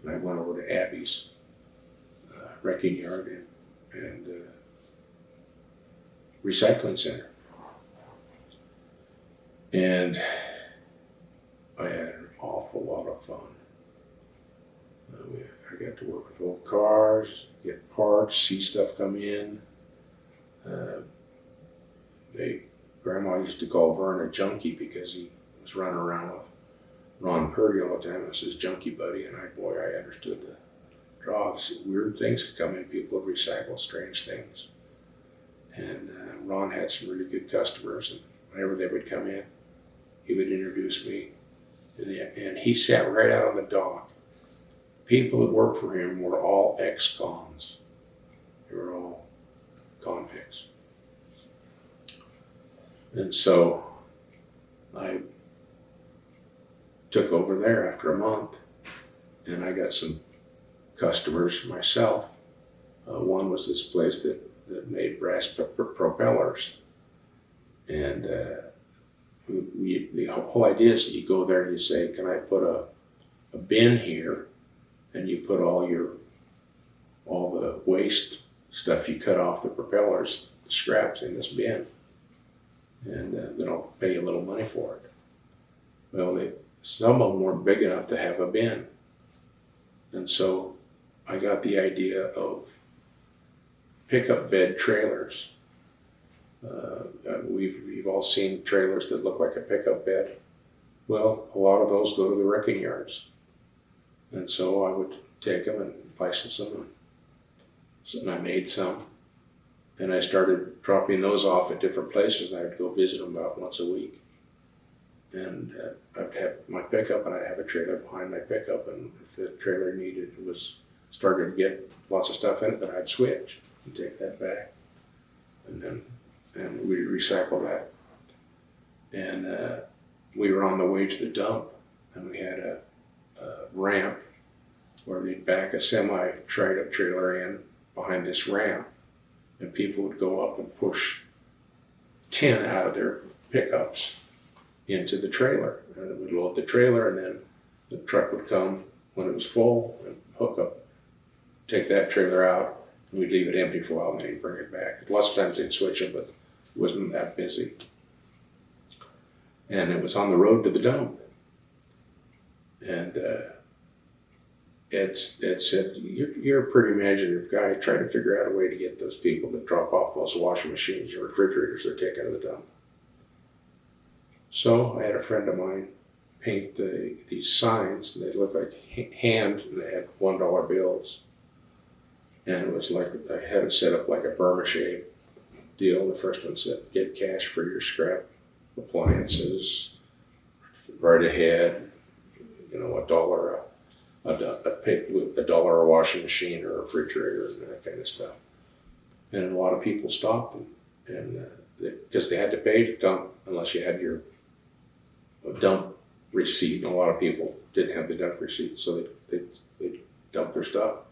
and I went over to Abby's wrecking yard and recycling center. And I had an awful lot of fun. I got to work with old cars, get parts, see stuff come in. Grandma used to call Vern a junkie because he was running around with Ron Purdy all the time. It was his junkie buddy, and I understood the draw. Weird things would come in. People would recycle strange things. And Ron had some really good customers, and whenever they would come in, he would introduce me. And he sat right out on the dock. People that worked for him were all ex-cons. They were all convicts. And so I took over there after a month, and I got some customers myself. One was this place that made brass propellers. And the whole idea is that you go there and you say, can I put a bin here? And you put all the waste stuff you cut off the propellers, the scraps, in this bin. And then I'll pay you a little money for it. Well, some of them weren't big enough to have a bin. And so I got the idea of pickup bed trailers. We've all seen trailers that look like a pickup bed. Well, a lot of those go to the wrecking yards. And so I would take them and license them. And I made some. And I started dropping those off at different places, and I would go visit them about once a week. And I'd have my pickup, and I'd have a trailer behind my pickup, and if the trailer started to get lots of stuff in it, then I'd switch and take that back. And we'd recycle that. And we were on the way to the dump, and we had a ramp where they'd back a semi-trailer in behind this ramp, and people would go up and push tin out of their pickups into the trailer, and it would load the trailer, and then the truck would come when it was full and hook up, take that trailer out, and we'd leave it empty for a while, and then he'd bring it back. Lots of times they'd switch them, but it wasn't that busy. And it was on the road to the dump. And Ed said, you're a pretty imaginative guy. Try to figure out a way to get those people that drop off those washing machines or refrigerators they're taking to the dump. So I had a friend of mine paint these signs. They looked like hand, and they had $1 bills. And it was like, I had it set up like a Burma shape deal. The first one said, get cash for your scrap appliances, right ahead, $1 a washing machine or a refrigerator and that kind of stuff. And a lot of people stopped and because they had to pay to dump unless you had your dump receipt. And a lot of people didn't have the dump receipt, so they dumped their stuff.